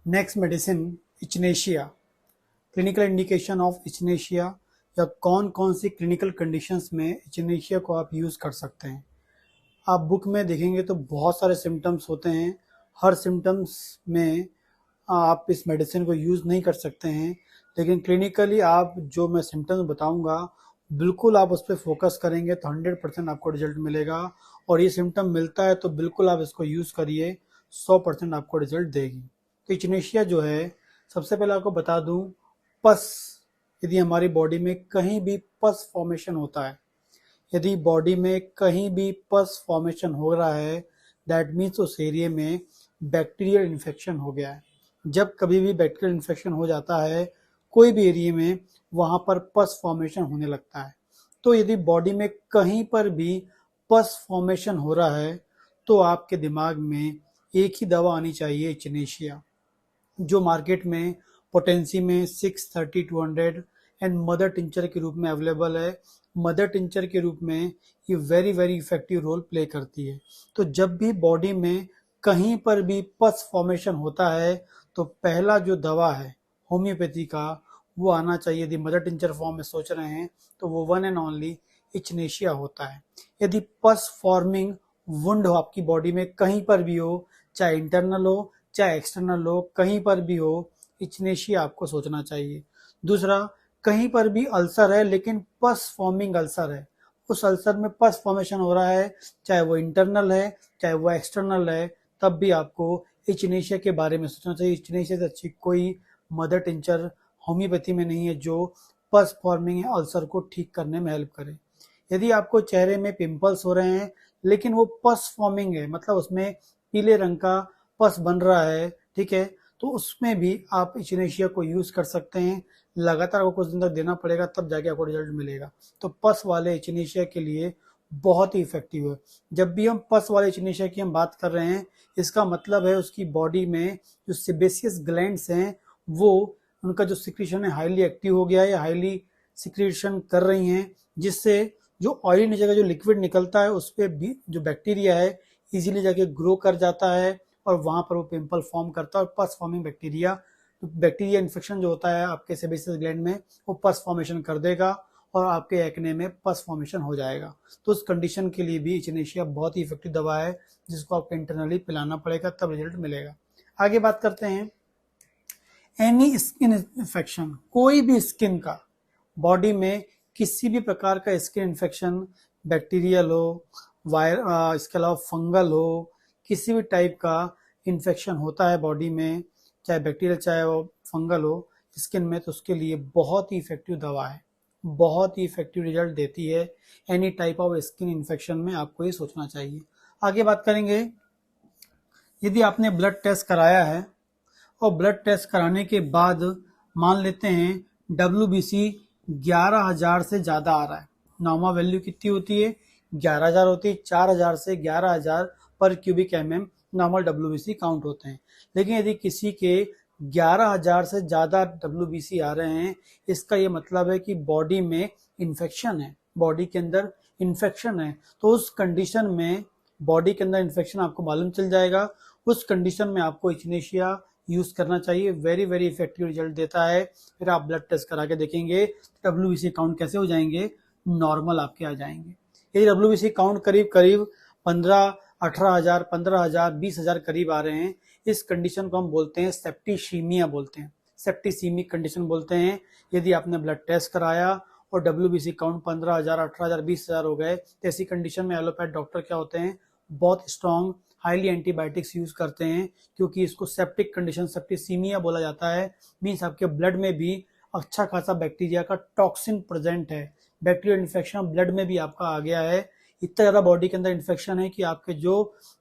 Next medicine echinacea. Clinical indication of echinacea या कौन कौन सी क्लिनिकल कंडीशंस में इचनेशिया को आप यूज़ कर सकते हैं। आप बुक में देखेंगे तो बहुत सारे सिम्टम्स होते हैं। हर सिम्टम्स में आप इस मेडिसिन को यूज़ नहीं कर सकते हैं, लेकिन क्लिनिकली आप जो मैं सिम्टम्स बताऊंगा बिल्कुल आप उस पर फोकस करेंगे तो 100% आपको रिजल्ट मिलेगा। और ये सिम्टम मिलता है तो बिल्कुल आप इसको यूज़ करिए, 100% आपको रिजल्ट देगी। तो इचनेशिया जो है, सबसे पहले आपको बता दूं, पस, यदि हमारी बॉडी में कहीं भी पस फॉर्मेशन होता है, यदि बॉडी में कहीं भी पस फॉर्मेशन हो रहा है, दैट मीन्स उस एरिया में बैक्टीरियल इन्फेक्शन हो गया है। जब कभी भी बैक्टीरियल इन्फेक्शन हो जाता है कोई भी एरिया में, वहाँ पर पस फॉर्मेशन होने लगता है। तो यदि बॉडी में कहीं पर भी पस फॉर्मेशन हो रहा है तो आपके दिमाग में एक ही दवा आनी चाहिए, इचनेशिया, जो मार्केट में पोटेंसी में 630 200 एंड मदर टिंचर के रूप में अवेलेबल है। मदर टिंचर के रूप में ये very very effective role play करती है। तो जब भी बॉडी में कहीं पर भी पस फॉर्मेशन होता है तो पहला जो दवा है होम्योपैथी का वो आना चाहिए। यदि मदर टिंचर फॉर्म में सोच रहे हैं तो वो वन एंड ओनली इचनेशिया होता है। यदि पस फॉर्मिंग वुंड हो आपकी बॉडी में कहीं पर भी हो, चाहे इंटरनल हो चाहे एक्सटर्नल हो, कहीं पर भी हो, इचनेशिया आपको सोचना चाहिए। दूसरा, कहीं पर भी अल्सर है लेकिन पस फॉर्मिंग अल्सर है, उस अल्सर में पस फॉर्मेशन हो रहा है, चाहे वो इंटरनल है चाहे वो एक्सटर्नल है, तब भी आपको इचनेशिया के बारे में सोचना चाहिए। इचनेशिया से अच्छी कोई मदर टिंचर होम्योपैथी में नहीं है जो पस फॉर्मिंग अल्सर को ठीक करने में हेल्प करे। यदि आपको चेहरे में पिंपल्स हो रहे हैं लेकिन वो पस फॉर्मिंग है, मतलब उसमें पीले रंग का पस बन रहा है, ठीक है, तो उसमें भी आप इचनेशिया को यूज कर सकते हैं। लगातार आपको कुछ दिन तक देना पड़ेगा, तब जाके आपको रिजल्ट मिलेगा। तो पस वाले इचनेशिया के लिए बहुत ही इफेक्टिव है। जब भी हम पस वाले इचनेशिया की हम बात कर रहे हैं, इसका मतलब है उसकी बॉडी में जो सेबेसियस ग्लैंड्स हैं वो, उनका जो सिक्रीशन है हाईली एक्टिव हो गया है या हाईली सिक्रीशन कर रही हैं, जिससे जो ऑयली नेचर का जो लिक्विड निकलता है उस पर भी जो बैक्टीरिया है इजीली जाके ग्रो कर जाता है और वहां पर वो पिंपल फॉर्म करता है। और पस फॉर्मिंग बैक्टीरिया, तो बैक्टीरिया इन्फेक्शन जो होता है आपके सेबेसियस ग्लैंड में, वो पस फॉर्मेशन कर देगा और आपके एक्ने में पस फॉर्मेशन हो जाएगा। तो उस कंडीशन के लिए भी इचनेशिया बहुत ही इफेक्टिव दवा है, जिसको आपको इंटरनली पिलाना पड़ेगा, तब रिजल्ट मिलेगा। आगे बात करते हैं, एनी स्किन इन्फेक्शन, कोई भी स्किन का, बॉडी में किसी भी प्रकार का स्किन इन्फेक्शन, बैक्टीरियल हो, इसके अलावा फंगल हो, किसी भी टाइप का इन्फेक्शन होता है बॉडी में, चाहे बैक्टीरियल चाहे वो फंगल हो स्किन में, तो उसके लिए बहुत ही इफेक्टिव दवा है, बहुत ही इफेक्टिव रिजल्ट देती है। Any type of skin infection में आपको ये सोचना चाहिए। आगे बात करेंगे, यदि आपने ब्लड टेस्ट कराया है और ब्लड टेस्ट कराने के बाद मान लेते हैं WBC 11,000 से ज़्यादा आ रहा है, नॉर्मल वैल्यू कितनी होती है 11,000 होती है, 4,000 से 11,000 पर cubic mm normal WBC count होते हैं। लेकिन यदि किसी के 11,000 से ज़्यादा WBC आ रहे हैं, इसका ये मतलब है कि बॉडी में इन्फेक्शन है, बॉडी के अंदर इन्फेक्शन है। तो उस कंडीशन में, बॉडी के अंदर इन्फेक्शन आपको मालूम चल जाएगा, उस कंडीशन में आपको इचनेशिया यूज करना चाहिए। वेरी वेरी इफेक्टिव रिजल्ट देता है। फिर आप ब्लड टेस्ट करा के देखेंगे WBC काउंट कैसे हो जाएंगे, नॉर्मल आपके आ जाएंगे। यदि WBC काउंट करीब करीब 15-18,000 15,000 20,000 करीब आ रहे हैं, इस कंडीशन को हम बोलते हैं सेप्टिसीमिया बोलते हैं, सेप्टिसीमिक कंडीशन बोलते हैं। यदि आपने ब्लड टेस्ट कराया और WBC काउंट 15,000 18,000 20,000 हो गए, तो ऐसी कंडीशन में एलोपैथ डॉक्टर क्या होते हैं, बहुत स्ट्रॉन्ग हाईली एंटीबायोटिक्स यूज करते हैं, क्योंकि इसको सेप्टिक कंडीशन सेप्टिसीमिया बोला जाता है। मीन्स आपके ब्लड में भी अच्छा खासा बैक्टीरिया का टॉक्सिन प्रेजेंट है, बैक्टीरियल इन्फेक्शन ब्लड में भी आपका आ गया है, इतना ज़्यादा बॉडी के अंदर इन्फेक्शन है कि आपके जो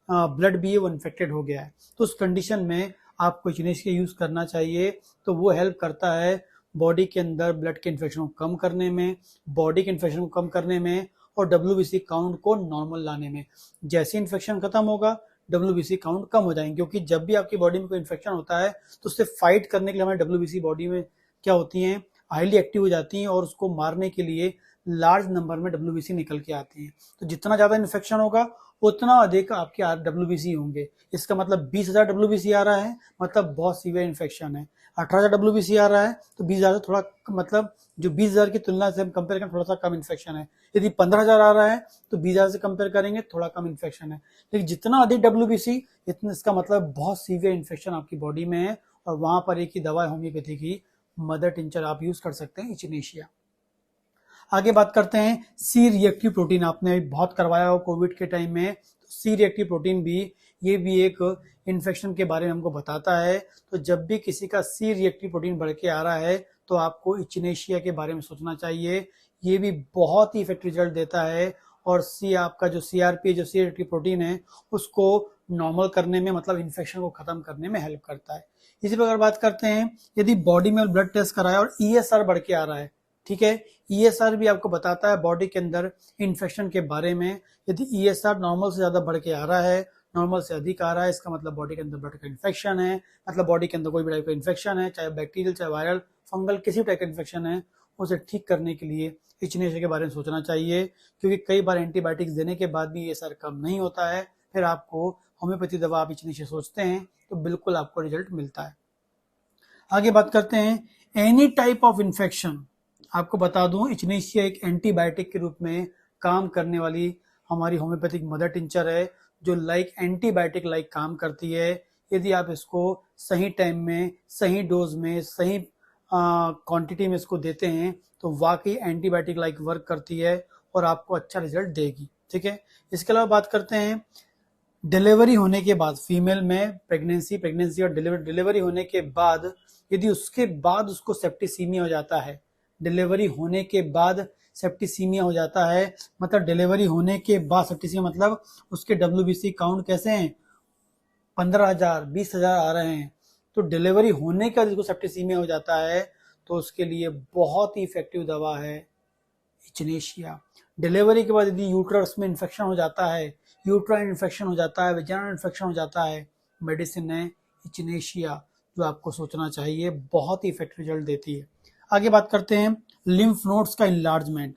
ब्लड भी है वो इन्फेक्टेड हो गया है। तो उस कंडीशन में आपको इचनेशिया यूज करना चाहिए। तो वो हेल्प करता है बॉडी के अंदर ब्लड के इन्फेक्शन को कम करने में, बॉडी के इन्फेक्शन को कम करने में और WBC काउंट को नॉर्मल लाने में। जैसे इन्फेक्शन खत्म होगा WBC काउंट कम हो जाएंगे, क्योंकि जब भी आपकी बॉडी में कोई इन्फेक्शन होता है तो उससे फाइट करने के लिए हमारे WBC बॉडी में क्या होती हैं, हाईली एक्टिव हो जाती हैं और उसको मारने के लिए लार्ज नंबर में WBC निकल के आती हैं। तो जितना ज़्यादा इन्फेक्शन होगा उतना अधिक आपके WBC होंगे। इसका मतलब 20,000 WBC आ रहा है, मतलब बहुत सीवियर इन्फेक्शन है। 18,000 WBC आ रहा है तो 20,000 से थोड़ा, मतलब जो 20,000 की तुलना से हम कंपेयर करें थोड़ा सा कम इन्फेक्शन है। यदि 15,000 आ रहा है तो 20,000 से कंपेयर करेंगे थोड़ा कम इन्फेक्शन है। लेकिन जितना अधिक WBC, इतना इसका मतलब बहुत सीवियर इन्फेक्शन आपकी बॉडी में है, और वहां पर एक ही दवा होम्योपैथी की मदर टिंचर आप यूज कर सकते हैं, इचिनेशिया। आगे बात करते हैं सी रिएक्टिव प्रोटीन। आपने बहुत करवाया हो कोविड के टाइम में, तो सी रिएक्टिव प्रोटीन भी, ये भी एक इन्फेक्शन के बारे में हमको बताता है। तो जब भी किसी का सी रिएक्टिव प्रोटीन बढ़ के आ रहा है तो आपको इचिनेशिया के बारे में सोचना चाहिए। ये भी बहुत ही इफेक्टिव रिजल्ट देता है, और सी आपका जो CRP, जो सी रिएक्टिव प्रोटीन है, उसको नॉर्मल करने में, मतलब इन्फेक्शन को खत्म करने में हेल्प करता है। इसी प्रकार बात करते हैं, यदि बॉडी में ब्लड टेस्ट कराया और ESR बढ़ के आ रहा है, ठीक है, ESR भी आपको बताता है बॉडी के अंदर इन्फेक्शन के बारे में। यदि ESR नॉर्मल से ज्यादा बढ़ के आ रहा है, नॉर्मल से अधिक आ रहा है, इसका मतलब बॉडी के अंदर ब्लड का इन्फेक्शन है, मतलब बॉडी के अंदर कोई भी टाइप का इन्फेक्शन है, चाहे बैक्टीरियल, चाहे वायरल, फंगल, किसी टाइप का इन्फेक्शन है, उसे ठीक करने के लिए इचिनेशिया के बारे में सोचना चाहिए। क्योंकि कई बार एंटीबायोटिक्स देने के बाद भी ESR कम नहीं होता है, फिर आपको होम्योपैथी दवा आप इचिनेशिया सोचते हैं तो बिल्कुल आपको रिजल्ट मिलता है। आगे बात करते हैं एनी टाइप ऑफ इन्फेक्शन। आपको बता दूं, इचिनेशिया एक एंटीबायोटिक के रूप में काम करने वाली हमारी होम्योपैथिक मदर टिंचर है, जो लाइक एंटीबायोटिक लाइक काम करती है। यदि आप इसको सही टाइम में, सही डोज में, सही क्वांटिटी में इसको देते हैं तो वाकई एंटीबायोटिक लाइक वर्क करती है और आपको अच्छा रिजल्ट देगी। ठीक है, इसके अलावा बात करते हैं डिलीवरी होने के बाद, फीमेल में प्रेगनेंसी और डिलीवरी होने के बाद, यदि उसके बाद उसको सेप्टिसीमिया हो जाता है, डिलीवरी होने के बाद सेप्टिसीमिया हो जाता है, मतलब डिलीवरी होने के बाद सेप्टिसीमिया, मतलब उसके WBC काउंट कैसे हैं, 15,000 20,000 आ रहे हैं, तो डिलीवरी होने का जिसको सेप्टिसीमिया हो जाता है तो उसके लिए बहुत ही इफेक्टिव दवा है इचिनेशिया। डिलीवरी के बाद यदि यूट्रस में इन्फेक्शन हो जाता है, यूट्राइन इन्फेक्शन हो जाता है, वेजाइनल इन्फेक्शन हो जाता है, मेडिसिन है इचिनेशिया जो आपको सोचना चाहिए, बहुत ही इफेक्टिव रिजल्ट देती है। आगे बात करते हैं लिम्फ नोड्स का इनलार्जमेंट,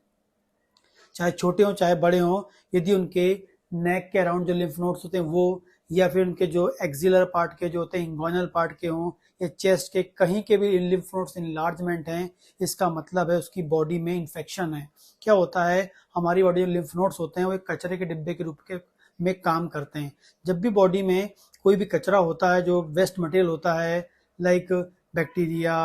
चाहे छोटे हों चाहे बड़े हों, यदि उनके नेक के अराउंड जो लिम्फ नोड्स होते हैं वो, या फिर उनके जो एक्सिलर पार्ट के जो होते हैं, इंगोइनल पार्ट के हों, या चेस्ट के कहीं के भी लिम्फ नोड्स इनलार्जमेंट हैं, इसका मतलब है उसकी बॉडी में इन्फेक्शन है। क्या होता है, हमारी बॉडी में लिम्फ नोड्स होते हैं वो एक कचरे के डिब्बे के रूप के में काम करते हैं। जब भी बॉडी में कोई भी कचरा होता है, जो वेस्ट मटेरियल होता है, लाइक बैक्टीरिया,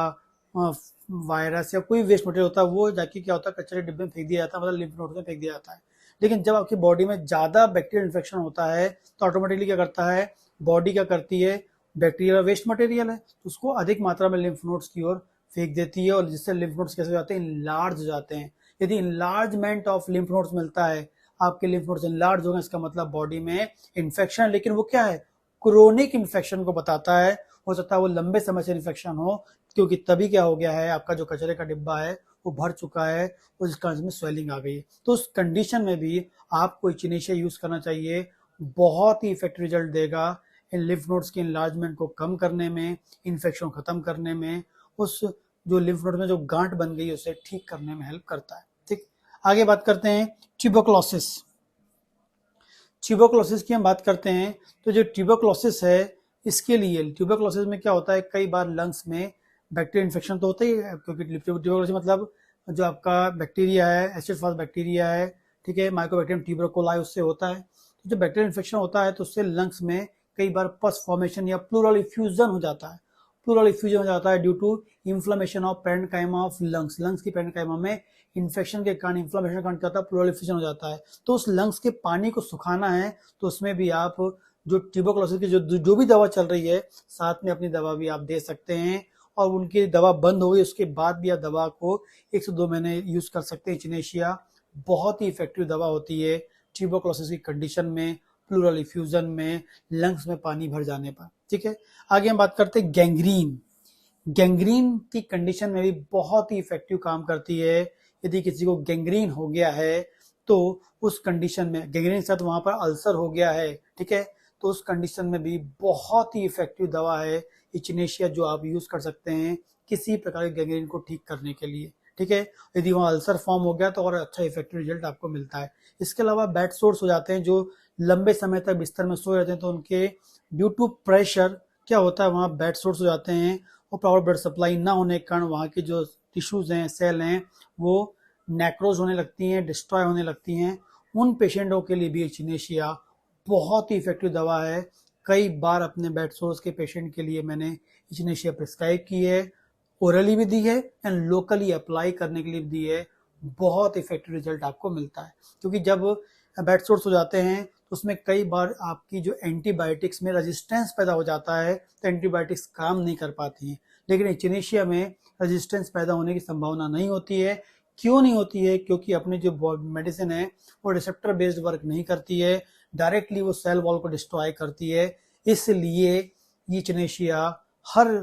वायरस या कोई वेस्ट मटेरियल होता है, वो जाके क्या होता है, कचरे डिब्बे में फेंक दिया जाता है, मतलब लिम्फ नोड में फेंक दिया जाता है। लेकिन जब आपकी बॉडी में ज्यादा बैक्टीरियल इन्फेक्शन होता है तो ऑटोमेटिकली क्या करता है, बॉडी क्या करती है, बैक्टीरिया वेस्ट मटेरियल है तो उसको अधिक मात्रा में लिम्फ नोड्स की ओर फेंक देती है, और जिससे लिम्फ नोड्स कैसे जाते हैं, इनलार्ज हो जाते हैं। यदि इनलार्जमेंट ऑफ लिम्फ नोड्स मिलता है, आपके लिम्फ नोड्स इनलार्ज हो गए, इसका मतलब बॉडी में इन्फेक्शन, लेकिन वो क्या है, क्रोनिक इन्फेक्शन को बताता है। हो सकता है वो लंबे समय से इन्फेक्शन हो, क्योंकि तभी क्या हो गया है, आपका जो कचरे का डिब्बा है वो भर चुका है और जिस कारण में स्वेलिंग आ गई है। तो उस कंडीशन में भी आपको इचिनेशिया यूज करना चाहिए, बहुत ही इफेक्टिव रिजल्ट देगा इन लिम्फ नोड्स के इनलार्जमेंट को कम करने में, इन्फेक्शन खत्म करने में, उस जो लिम्फ नोड में जो गांठ बन गई उसे ठीक करने में हेल्प करता है। ठीक, आगे बात करते हैं ट्यूबरकुलोसिस। ट्यूबरकुलोसिस की हम बात करते हैं तो जो ट्यूबरकुलोसिस है, इसके लिए ट्यूबरकुलोसिस में क्या होता है, कई बार लंग्स में बैक्टीरियल इन्फेक्शन तो होता ही है, क्योंकि ट्यूबरकुलोसिस मतलब जो आपका बैक्टीरिया है, एसिड फास्ट बैक्टीरिया है, ठीक है, माइकोबैक्टीरियम ट्यूबरकुलाई, उससे होता है। तो जब बैक्टीरियल इन्फेक्शन होता है तो उससे लंग्स में कई बार पस फॉर्मेशन या प्लूरल इफ्यूजन हो जाता है। प्लूरल इफ्यूजन हो जाता है due to inflammation of parenchyma of lungs. Lungs की पेरेन्काइमा में इन्फेक्शन के कारण, इन्फ्लेमेशन के कारण क्या होता है, प्लूरल इफ्यूजन हो जाता है। तो उस लंग्स के पानी को सुखाना है तो उसमें भी आप जो ट्यूबरकुलोसिस की जो भी दवा चल रही है, साथ में अपनी दवा भी आप दे सकते हैं, और उनकी दवा बंद हो गई उसके बाद भी आप दवा को 1 से 2 महीने यूज कर सकते हैं। इचिनेशिया बहुत ही इफेक्टिव दवा होती है ट्यूबरकुलोसिस की कंडीशन में, प्लूरल इफ्यूजन में, लंग्स में पानी भर जाने पर। ठीक है, आगे हम बात करते हैं गैंग्रीन। गैंग्रीन की कंडीशन में भी बहुत ही इफेक्टिव काम करती है। यदि किसी को गैंग्रीन हो गया है तो उस कंडीशन में, गैंग्रीन के साथ वहां पर अल्सर हो गया है, ठीक है, तो उस कंडीशन में भी बहुत ही इफेक्टिव दवा है इचिनेशिया, जो आप यूज कर सकते हैं किसी प्रकार के गैंग्रीन को ठीक करने के लिए। ठीक है, यदि वहाँ अल्सर फॉर्म हो गया तो और अच्छा इफेक्टिव रिजल्ट आपको मिलता है। इसके अलावा बैड सोर्स हो जाते हैं, जो लंबे समय तक बिस्तर में सोए रहते हैं तो उनके ड्यू टू प्रेशर क्या होता है, वहाँ बेड सोर्स हो जाते हैं और प्रॉपर ब्लड सप्लाई ना होने के कारण वहाँ की जो टिश्यूज हैं, सेल हैं, वो नेक्रोज होने लगती हैं, डिस्ट्रॉय होने लगती हैं। उन पेशेंटों के लिए भी एचिनेशिया बहुत ही इफेक्टिव दवा है। कई बार अपने बेड सोर्स के पेशेंट के लिए मैंने एचिनेशिया प्रिस्क्राइब की है, ओरली भी दी है एंड लोकली अप्लाई करने के लिए भी दी है। बहुत इफेक्टिव रिजल्ट आपको मिलता है, क्योंकि जब बेड सोर्स हो जाते हैं तो उसमें कई बार आपकी जो एंटीबायोटिक्स में रेजिस्टेंस पैदा हो जाता है, तो एंटीबायोटिक्स काम नहीं कर पाती हैं। लेकिन एचिनेशिया में रेजिस्टेंस पैदा होने की संभावना नहीं होती है। क्यों नहीं होती है? क्योंकि अपनी जो मेडिसिन है वो रिसेप्टर बेस्ड वर्क नहीं करती है, डायरेक्टली वो सेल वॉल को डिस्ट्रॉय करती है। इसलिए ये एचिनेशिया हर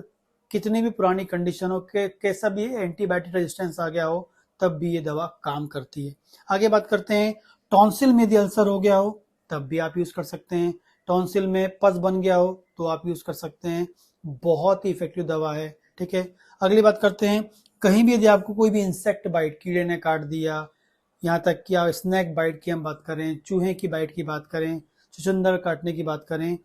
कितनी भी पुरानी कंडीशन हो के कैसा भी एंटीबायोटिक रेजिस्टेंस आ गया हो तब भी ये दवा काम करती है। आगे बात करते हैं, टॉन्सिल में यदि अल्सर हो गया हो तब भी आप यूज कर सकते हैं। टॉन्सिल में पस बन गया हो तो आप यूज कर सकते हैं। बहुत ही इफेक्टिव दवा है। ठीक है, अगली बात करते हैं, कहीं भी यदि आपको कोई भी इंसेक्ट बाइट, कीड़े ने काट दिया, यहाँ तक कि आप स्नैक बाइट की हम बात करें, चूहे की बाइट की बात करें, चुचंदर काटने की बात करें,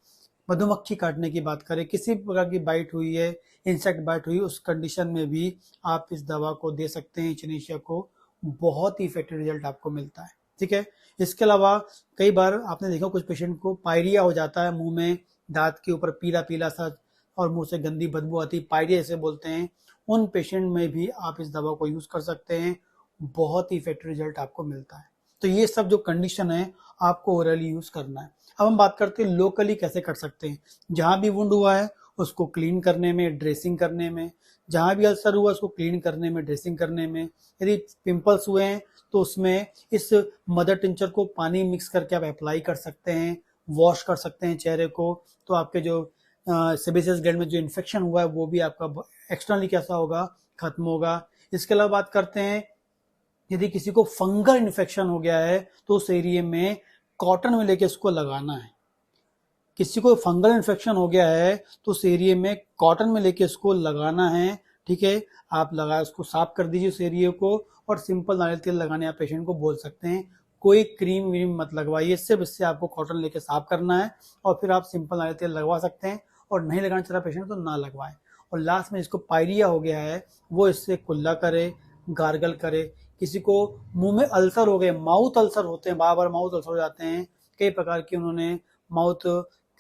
मधुमक्खी काटने की बात करें, किसी प्रकार की बाइट हुई है, इंसेक्ट बाइट हुई, उस कंडीशन में भी आप इस दवा को दे सकते हैं एचिनेशिया को। बहुत ही इफेक्टिव रिजल्ट आपको मिलता है। ठीक है, इसके अलावा कई बार आपने देखा कुछ पेशेंट को पायरिया हो जाता है, मुंह में दांत के ऊपर पीला पीला सा और मुंह से गंदी बदबू आती, पायरिया जैसे बोलते हैं। उन पेशेंट में भी आप इस दवा को यूज कर सकते हैं। बहुत ही इफेक्टिव रिजल्ट आपको मिलता है। तो ये सब जो कंडीशन है आपको ओरली यूज करना है। अब हम बात करते हैं लोकली कैसे कर सकते हैं। जहां भी वुंड हुआ है उसको क्लीन करने में, ड्रेसिंग करने में, जहां भी अल्सर हुआ उसको क्लीन करने में, ड्रेसिंग करने में। यदि पिंपल्स हुए हैं तो उसमें इस मदर टिंचर को पानी मिक्स करके आप अप्लाई कर सकते हैं, वॉश कर सकते हैं चेहरे को, तो आपके जो सेबेसियस ग्लैंड में जो इन्फेक्शन हुआ है वो भी आपका एक्सटर्नली कैसा होगा, खत्म होगा। इसके अलावा बात करते हैं, यदि किसी को फंगल इन्फेक्शन हो गया है तो उस एरिया में कॉटन में लेके उसको लगाना है। किसी को फंगल इन्फेक्शन हो गया है तो उस एरिया में कॉटन में लेके उसको लगाना है। ठीक है, आप लगा उसको साफ कर दीजिए उस एरिया को, और सिंपल नारियल तेल लगाने आप पेशेंट को बोल सकते हैं। कोई क्रीम व्रीम मत लगवाइए, सिर्फ इससे आपको कॉटन लेके साफ करना है और फिर आप सिंपल नारियल तेल लगवा सकते हैं। और नहीं लगाना चाहता पेशेंट तो ना लगवाएं। और लास्ट में जिसको पायरिया हो गया है वो इससे कुल्ला करे, गार्गल करे। किसी को मुंह में अल्सर हो गए, माउथ अल्सर होते हैं, बार बार माउथ अल्सर हो जाते हैं, कई प्रकार की उन्होंने माउथ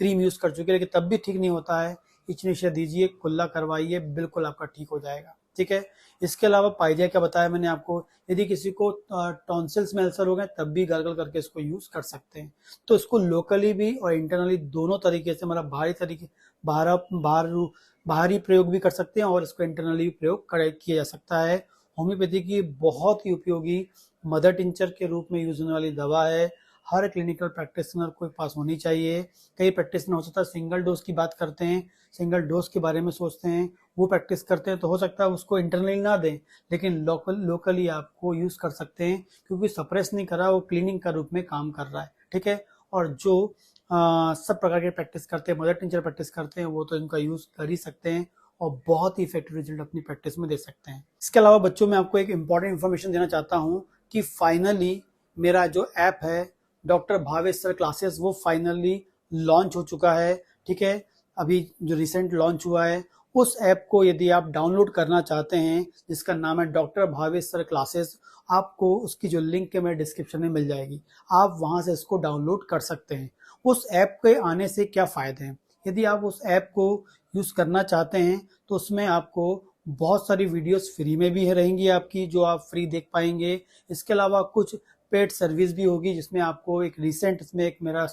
क्रीम यूज कर चुके लेकिन तब भी ठीक नहीं होता है, एचिनेशिया दीजिए, कुल्ला करवाइए, बिल्कुल आपका ठीक हो जाएगा। ठीक है, इसके अलावा पाइजिया क्या बताया मैंने आपको, यदि किसी को टॉन्सिल्स में अल्सर हो गए तब भी गार्गल करके इसको यूज कर सकते हैं। तो इसको लोकली भी और इंटरनली दोनों तरीके से, मतलब बाहरी प्रयोग भी कर सकते हैं और इसको इंटरनली भी प्रयोग किया जा सकता है। होम्योपैथी की बहुत ही उपयोगी मदर टिंचर के रूप में यूज होने वाली दवा है। हर क्लिनिकल प्रैक्टिशनर को पास होनी चाहिए। कई प्रैक्टिशनर हो सकता है सिंगल डोज की बात करते हैं, सिंगल डोज के बारे में सोचते हैं, वो प्रैक्टिस करते हैं, तो हो सकता है उसको इंटरनली ना दें, लेकिन लोकली आपको यूज कर सकते हैं, क्योंकि सप्रेस नहीं कर रहा, वो क्लीनिंग का रूप में काम कर रहा है। ठीक है, और जो सब प्रकार के प्रैक्टिस करते हैं, मदर टिंचर प्रैक्टिस करते हैं, वो तो इनका यूज कर ही सकते हैं और बहुत ही इफेक्टिव रिजल्ट अपनी प्रैक्टिस में दे सकते हैं। इसके अलावा बच्चों में आपको एक इंपॉर्टेंट इन्फॉर्मेशन देना चाहता हूँ कि फाइनली मेरा जो ऐप है डॉक्टर भावेश सर क्लासेस, वो फाइनली लॉन्च हो चुका है। ठीक है, अभी जो रिसेंट लॉन्च हुआ है, उस ऐप को यदि आप डाउनलोड करना चाहते हैं, जिसका नाम है डॉक्टर भावेश सर क्लासेस, आपको उसकी जो लिंक है मेरे डिस्क्रिप्शन में मिल जाएगी, आप वहां से इसको डाउनलोड कर सकते हैं। उस ऐप के आने से क्या फायदे हैं, यदि आप उस ऐप को यूज करना चाहते हैं तो उसमें आपको बहुत सारी वीडियोस फ्री में भी रहेंगी आपकी, जो आप फ्री देख पाएंगे। इसके अलावा कुछ पेड सर्विस भी होगी, जिसमें आपको एक रिसेंट, इसमें एक मेरा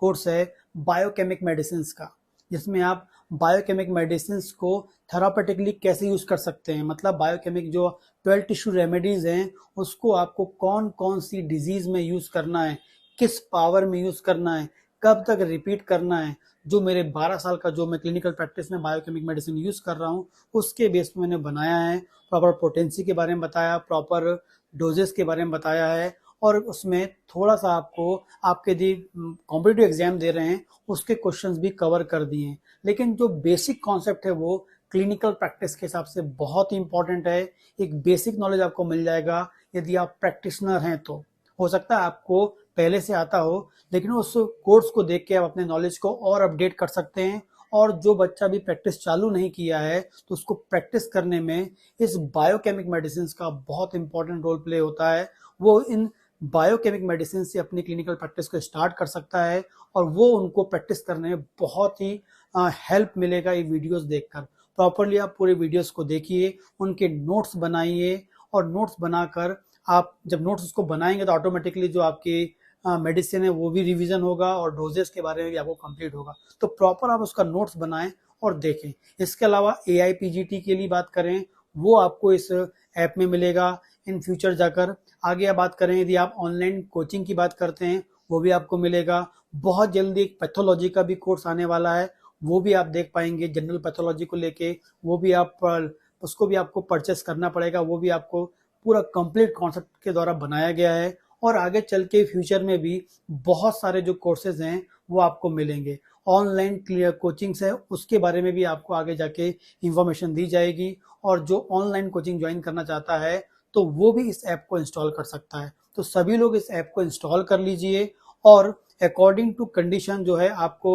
कोर्स है बायोकेमिक मेडिसिन का, जिसमें आप बायोकेमिक मेडिसिन को थेरापेटिकली कैसे यूज कर सकते हैं, मतलब बायोकेमिक जो 12 टिश्यू रेमेडीज हैं उसको आपको कौन कौन सी डिजीज में यूज करना है, किस पावर में यूज करना है, कब तक रिपीट करना है। जो मेरे 12 साल का जो मैं क्लिनिकल प्रैक्टिस में बायोकेमिक मेडिसिन यूज कर रहा हूँ उसके बेस पे मैंने बनाया है। प्रॉपर पोटेंसी के बारे में बताया, प्रॉपर डोजेस के बारे में बताया है, और उसमें थोड़ा सा आपको, आपके यदि कॉम्पिटिटिव एग्जाम दे रहे हैं उसके क्वेश्चंस भी कवर कर दिए हैं। लेकिन जो बेसिक कॉन्सेप्ट है वो क्लिनिकल प्रैक्टिस के हिसाब से बहुत ही इंपॉर्टेंट है। एक बेसिक नॉलेज आपको मिल जाएगा यदि आप प्रैक्टिशनर हैं तो। हो सकता है आपको पहले से आता हो, लेकिन उस कोर्स को देख के आप अपने नॉलेज को और अपडेट कर सकते हैं। और जो बच्चा भी प्रैक्टिस चालू नहीं किया है तो उसको प्रैक्टिस करने में इस बायोकेमिक मेडिसिन का बहुत इंपॉर्टेंट रोल प्ले होता है। वो इन बायोकेमिक मेडिसिन से अपनी क्लिनिकल प्रैक्टिस को स्टार्ट कर सकता है और वो उनको प्रैक्टिस करने में बहुत ही हेल्प मिलेगा ये वीडियोस देखकर। प्रॉपरली आप पूरे वीडियोस को देखिए, उनके नोट्स बनाइए और नोट्स बनाकर आप जब नोट्स उसको बनाएंगे तो ऑटोमेटिकली जो आपकी मेडिसिन है वो भी रिवीजन होगा और डोजेस के बारे में भी आपको कंप्लीट होगा। तो प्रॉपर आप उसका नोट्स बनाएं और देखें। इसके अलावा AIPGT के लिए बात करें, वो आपको इस ऐप में मिलेगा इन फ्यूचर जाकर। आगे आप बात करें, यदि आप ऑनलाइन कोचिंग की बात करते हैं, वो भी आपको मिलेगा। बहुत जल्दी एक पैथोलॉजी का भी कोर्स आने वाला है, वो भी आप देख पाएंगे। जनरल पैथोलॉजी को लेके वो भी आप उसको भी आपको परचेस करना पड़ेगा, वो भी आपको पूरा कंप्लीट कॉन्सेप्ट के द्वारा बनाया गया है। और आगे चल के फ्यूचर में भी बहुत सारे जो कोर्सेज हैं वो आपको मिलेंगे। ऑनलाइन क्लियर कोचिंग्स है, उसके बारे में भी आपको आगे जाके इंफॉर्मेशन दी जाएगी। और जो ऑनलाइन कोचिंग ज्वाइन करना चाहता है तो वो भी इस ऐप को इंस्टॉल कर सकता है। तो सभी लोग इस ऐप को इंस्टॉल कर लीजिए और अकॉर्डिंग टू कंडीशन जो है आपको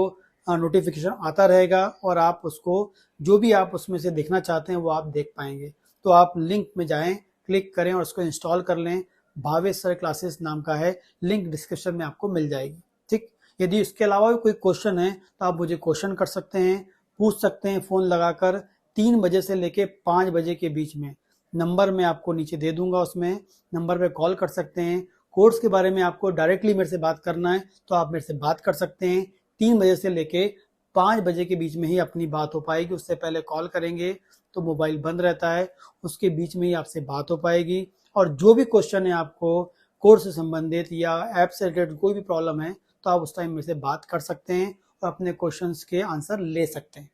नोटिफिकेशन आता रहेगा और आप उसको जो भी आप उसमें से देखना चाहते हैं वो आप देख पाएंगे। तो आप लिंक में जाएं, क्लिक करें और उसको इंस्टॉल कर लें। भावेश सर क्लासेस नाम का है, लिंक डिस्क्रिप्शन में आपको मिल जाएगी। ठीक, यदि इसके अलावा भी कोई क्वेश्चन है तो आप मुझे क्वेश्चन कर सकते हैं, पूछ सकते हैं फ़ोन लगाकर 3 बजे से लेके 5 बजे के बीच में। नंबर मैं आपको नीचे दे दूंगा, उसमें नंबर पे कॉल कर सकते हैं। कोर्स के बारे में आपको डायरेक्टली मेरे से बात करना है तो आप मेरे से बात कर सकते हैं। 3 बजे से लेके 5 बजे के बीच में ही अपनी बात हो पाएगी। उससे पहले कॉल करेंगे तो मोबाइल बंद रहता है, उसके बीच में ही आपसे बात हो पाएगी। और जो भी क्वेश्चन है आपको कोर्स से संबंधित या ऐप से रिलेटेड कोई भी प्रॉब्लम है तो आप उस टाइम मेरे से बात कर सकते हैं और अपने क्वेश्चंस के आंसर ले सकते हैं।